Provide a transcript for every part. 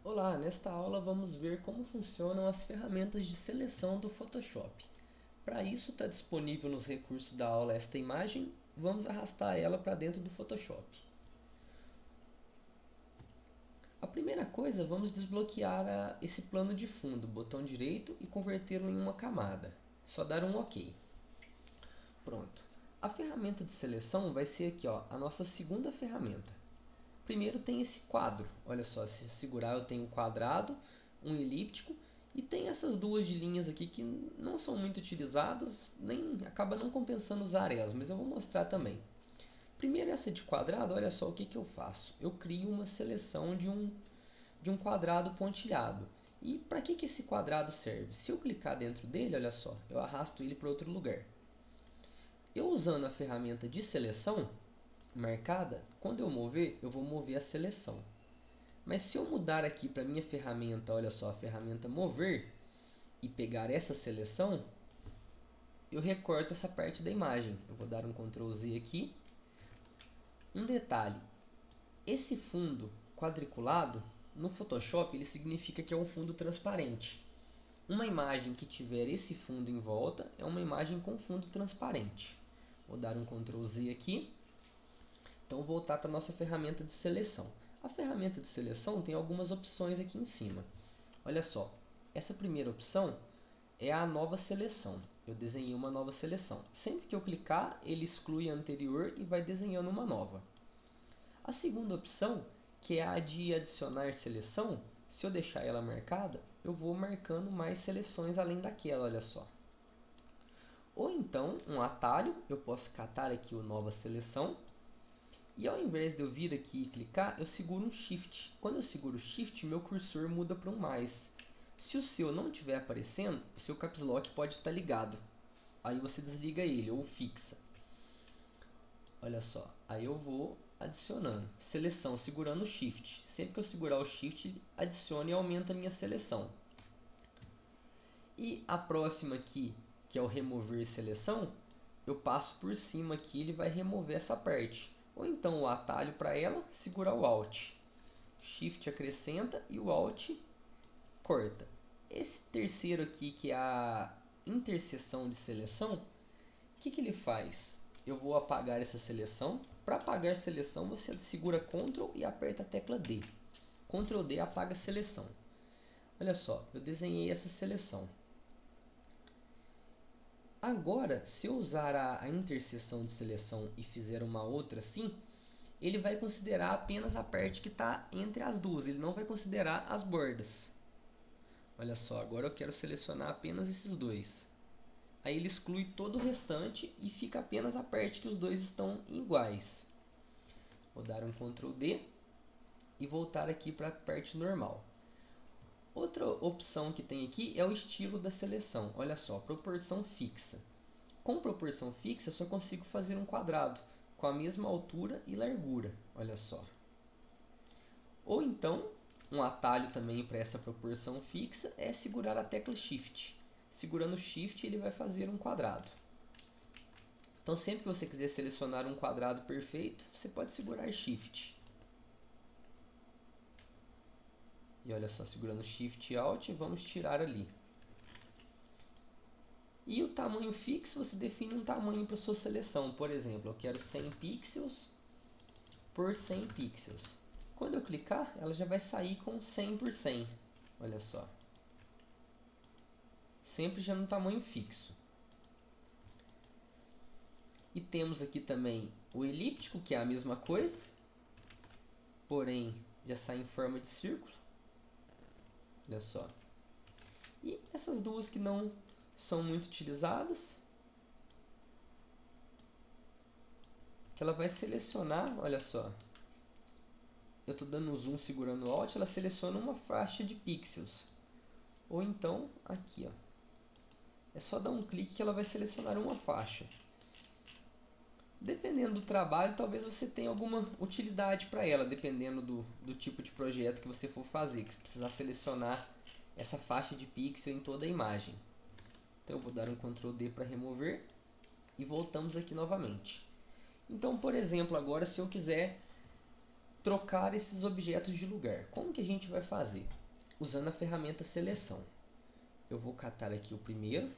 Olá, nesta aula vamos ver como funcionam as ferramentas de seleção do Photoshop. Para isso está disponível nos recursos da aula esta imagem, vamos arrastar ela para dentro do Photoshop. A primeira coisa, vamos desbloquear esse plano de fundo, botão direito e convertê-lo em uma camada. Só dar um OK. Pronto. A ferramenta de seleção vai ser aqui, ó, a nossa segunda ferramenta. Primeiro tem esse quadro, olha só, se segurar eu tenho um quadrado, um elíptico e tem essas duas de linhas aqui que não são muito utilizadas, nem acaba não compensando usar elas, mas eu vou mostrar também. Primeiro essa de quadrado, olha só o que eu faço. Eu crio uma seleção de um quadrado pontilhado. E para que esse quadrado serve? Se eu clicar dentro dele, olha só, eu arrasto ele para outro lugar. Eu usando a ferramenta de seleção marcada, quando eu mover, eu vou mover a seleção. Mas se eu mudar aqui para minha ferramenta, olha só, a ferramenta mover, e pegar essa seleção, eu recorto essa parte da imagem. Eu vou dar um Ctrl Z aqui. Um detalhe, esse fundo quadriculado, no Photoshop, ele significa que é um fundo transparente. Uma imagem que tiver esse fundo em volta é uma imagem com fundo transparente. Vou dar um Ctrl Z aqui. Então, vou voltar para a nossa ferramenta de seleção. A ferramenta de seleção tem algumas opções aqui em cima. Olha só, essa primeira opção é a nova seleção. Eu desenhei uma nova seleção. Sempre que eu clicar, ele exclui a anterior e vai desenhando uma nova. A segunda opção, que é a de adicionar seleção, se eu deixar ela marcada, eu vou marcando mais seleções além daquela, olha só. Ou então, um atalho, eu posso catar aqui o nova seleção. E ao invés de eu vir aqui e clicar, eu seguro um Shift. Quando eu seguro o Shift, meu cursor muda para um mais. Se o seu não estiver aparecendo, o seu Caps Lock pode estar ligado. Aí você desliga ele ou fixa. Olha só, aí eu vou adicionando. Seleção, segurando o Shift. Sempre que eu segurar o Shift, adiciona e aumenta a minha seleção. E a próxima aqui, que é o remover seleção, eu passo por cima aqui e ele vai remover essa parte. Ou então o atalho para ela, segurar o Alt. Shift acrescenta e o Alt corta. Esse terceiro aqui, que é a interseção de seleção, o que ele faz? Eu vou apagar essa seleção. Para apagar a seleção, você segura Ctrl e aperta a tecla D. Ctrl D apaga a seleção. Olha só, eu desenhei essa seleção. Agora, se eu usar a interseção de seleção e fizer uma outra assim, ele vai considerar apenas a parte que está entre as duas, ele não vai considerar as bordas. Olha só, agora eu quero selecionar apenas esses dois. Aí ele exclui todo o restante e fica apenas a parte que os dois estão iguais. Vou dar um Ctrl D e voltar aqui para a parte normal. Outra opção que tem aqui é o estilo da seleção. Olha só, proporção fixa. Com proporção fixa, eu só consigo fazer um quadrado com a mesma altura e largura. Olha só. Ou então, um atalho também para essa proporção fixa é segurar a tecla Shift. Segurando o Shift, ele vai fazer um quadrado. Então, sempre que você quiser selecionar um quadrado perfeito, você pode segurar Shift. E olha só, segurando Shift e Alt, vamos tirar ali. E o tamanho fixo, você define um tamanho para sua seleção. Por exemplo, eu quero 100 pixels por 100 pixels. Quando eu clicar, ela já vai sair com 100 por 100. Olha só. Sempre já no tamanho fixo. E temos aqui também o elíptico, que é a mesma coisa, porém já sai em forma de círculo. Olha só. E essas duas que não são muito utilizadas, que ela vai selecionar, olha só. Eu estou dando um zoom segurando o Alt, ela seleciona uma faixa de pixels. Ou então, aqui, ó. É só dar um clique que ela vai selecionar uma faixa. Dependendo do trabalho, talvez você tenha alguma utilidade para ela, dependendo do tipo de projeto que você for fazer, que você precisar selecionar essa faixa de pixel em toda a imagem. Então eu vou dar um Ctrl D para remover e voltamos aqui novamente. Então, por exemplo, agora se eu quiser trocar esses objetos de lugar. Como que a gente vai fazer? Usando a ferramenta seleção. Eu vou catar aqui o primeiro,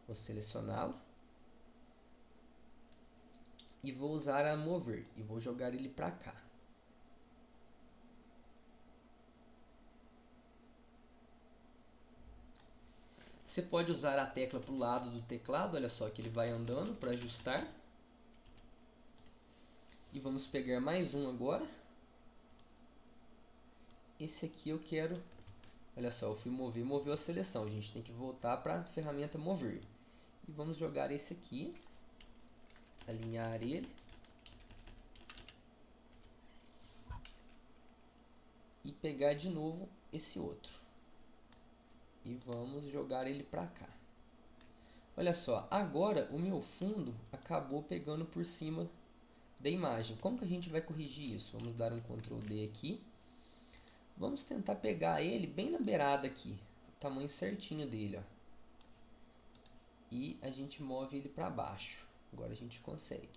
vou selecioná-lo e vou usar a mover e vou jogar ele para cá. Você pode usar a tecla para o lado do teclado, olha só que ele vai andando para ajustar. E vamos pegar mais um agora. Esse aqui eu quero, olha só, eu fui mover, moveu a seleção. A gente tem que voltar para a ferramenta mover. E vamos jogar esse aqui, alinhar ele. E pegar de novo esse outro. E vamos jogar ele para cá. Olha só, agora o meu fundo acabou pegando por cima da imagem. Como que a gente vai corrigir isso? Vamos dar um Ctrl D aqui. Vamos tentar pegar ele bem na beirada aqui, o tamanho certinho dele, ó. E a gente move ele para baixo. Agora a gente consegue.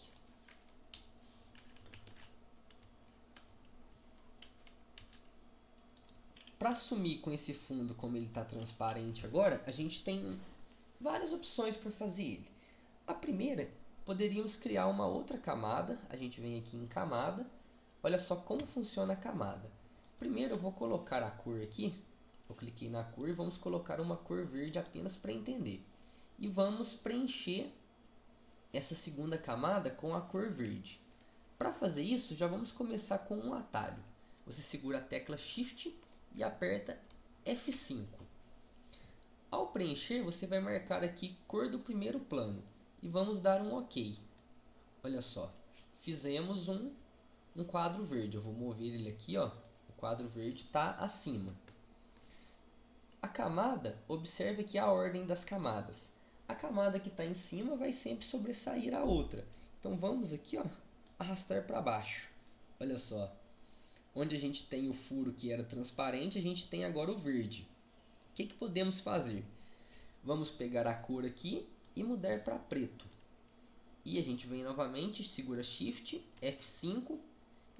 Para sumir com esse fundo, como ele está transparente agora, a gente tem várias opções para fazer ele. A primeira, poderíamos criar uma outra camada. A gente vem aqui em camada. Olha só como funciona a camada. Primeiro eu vou colocar a cor aqui. Eu cliquei na cor e vamos colocar uma cor verde apenas para entender. E vamos preencher essa segunda camada com a cor verde. Para fazer isso, já vamos começar com um atalho. Você segura a tecla Shift e aperta F5. Ao preencher, você vai marcar aqui cor do primeiro plano e vamos dar um OK. Olha só, fizemos um quadro verde. Eu vou mover ele aqui, ó. O quadro verde está acima. A camada, observe aqui a ordem das camadas. A camada que está em cima vai sempre sobressair a outra. Então vamos aqui, ó, arrastar para baixo. Olha só. Onde a gente tem o furo que era transparente, a gente tem agora o verde. O que podemos fazer? Vamos pegar a cor aqui e mudar para preto. E a gente vem novamente, segura Shift, F5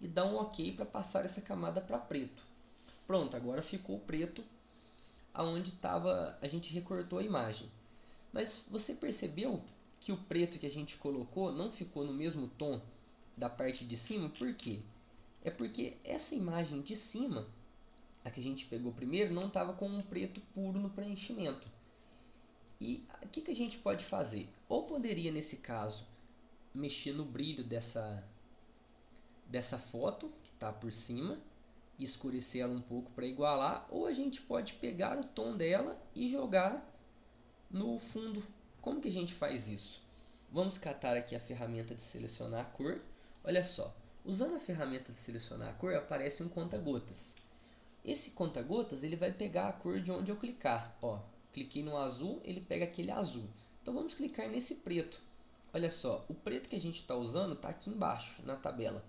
e dá um OK para passar essa camada para preto. Pronto, agora ficou preto aonde a gente recortou a imagem. Mas você percebeu que o preto que a gente colocou não ficou no mesmo tom da parte de cima? Por quê? É porque essa imagem de cima, a que a gente pegou primeiro, não estava com um preto puro no preenchimento. E o que a gente pode fazer? Ou poderia, nesse caso, mexer no brilho dessa foto que está por cima e escurecer ela um pouco para igualar, ou a gente pode pegar o tom dela e jogar no fundo. Como que a gente faz isso? Vamos catar aqui a ferramenta de selecionar a cor. Olha só. Usando a ferramenta de selecionar a cor, aparece um conta-gotas. Esse conta-gotas ele vai pegar a cor de onde eu clicar. Ó, cliquei no azul, ele pega aquele azul. Então vamos clicar nesse preto. Olha só, o preto que a gente está usando está aqui embaixo, na tabela.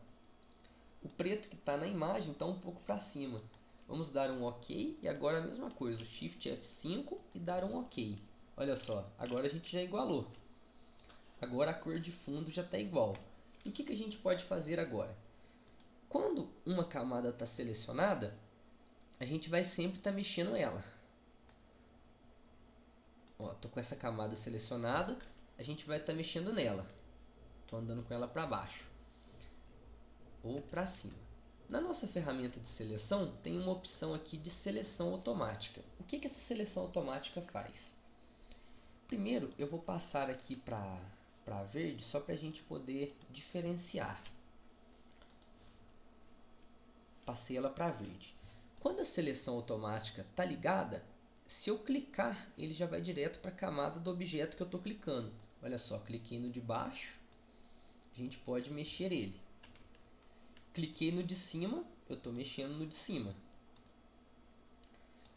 O preto que está na imagem está um pouco para cima. Vamos dar um OK e agora a mesma coisa, o Shift F5 e dar um OK. Olha só, agora a gente já igualou. Agora a cor de fundo já está igual. E o que a gente pode fazer agora? Quando uma camada está selecionada, a gente vai sempre estar mexendo ela. Estou com essa camada selecionada, a gente vai estar mexendo nela. Estou andando com ela para baixo ou para cima. Na nossa ferramenta de seleção, tem uma opção aqui de seleção automática. O que essa seleção automática faz? Primeiro, eu vou passar aqui para verde, só para a gente poder diferenciar. Passei ela para verde. Quando a seleção automática está ligada, se eu clicar, ele já vai direto para a camada do objeto que eu estou clicando. Olha só, cliquei no de baixo, a gente pode mexer ele. Cliquei no de cima, eu estou mexendo no de cima.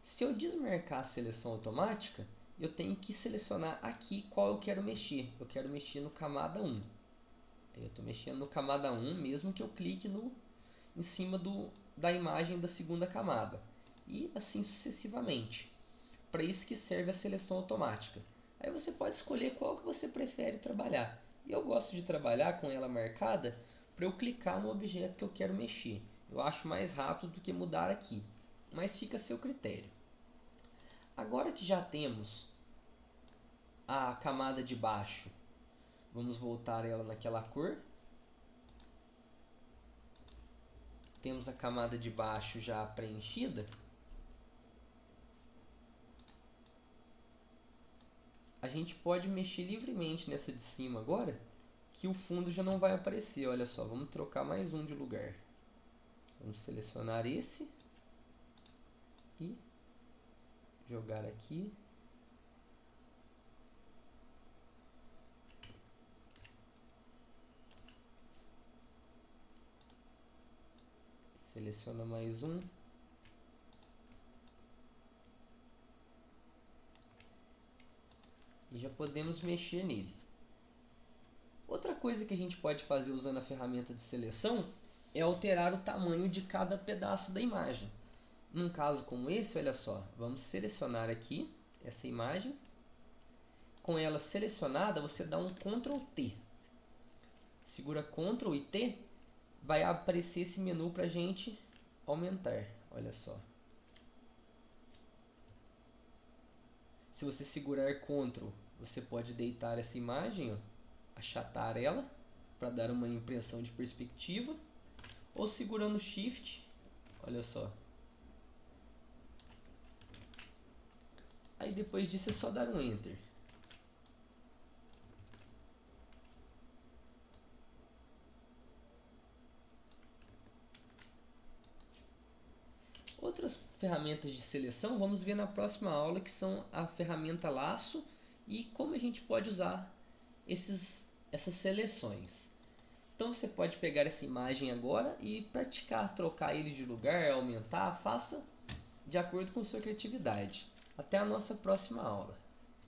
Se eu desmarcar a seleção automática, eu tenho que selecionar aqui qual eu quero mexer. Eu quero mexer no camada 1. Aí eu estou mexendo no camada 1, mesmo que eu clique em cima da imagem da segunda camada. E assim sucessivamente. Para isso que serve a seleção automática. Aí você pode escolher qual que você prefere trabalhar. E eu gosto de trabalhar com ela marcada para eu clicar no objeto que eu quero mexer. Eu acho mais rápido do que mudar aqui, mas fica a seu critério. Agora que já temos a camada de baixo, vamos voltar ela naquela cor. Temos a camada de baixo já preenchida. A gente pode mexer livremente nessa de cima agora, que o fundo já não vai aparecer. Olha só, vamos trocar mais um de lugar. Vamos selecionar esse e jogar aqui. Seleciona mais um. E já podemos mexer nele. Outra coisa que a gente pode fazer usando a ferramenta de seleção é alterar o tamanho de cada pedaço da imagem. Num caso como esse, olha só, vamos selecionar aqui essa imagem. Com ela selecionada, você dá um Ctrl T. Segura Ctrl e T, vai aparecer esse menu para a gente aumentar. Olha só. Se você segurar Ctrl, você pode deitar essa imagem, ó, achatar ela para dar uma impressão de perspectiva, ou segurando Shift, olha só. Aí depois disso é só dar um Enter. Outras ferramentas de seleção vamos ver na próxima aula, que são a ferramenta laço e como a gente pode usar essas seleções. Então você pode pegar essa imagem agora e praticar, trocar eles de lugar, aumentar, faça de acordo com sua criatividade. Até a nossa próxima aula.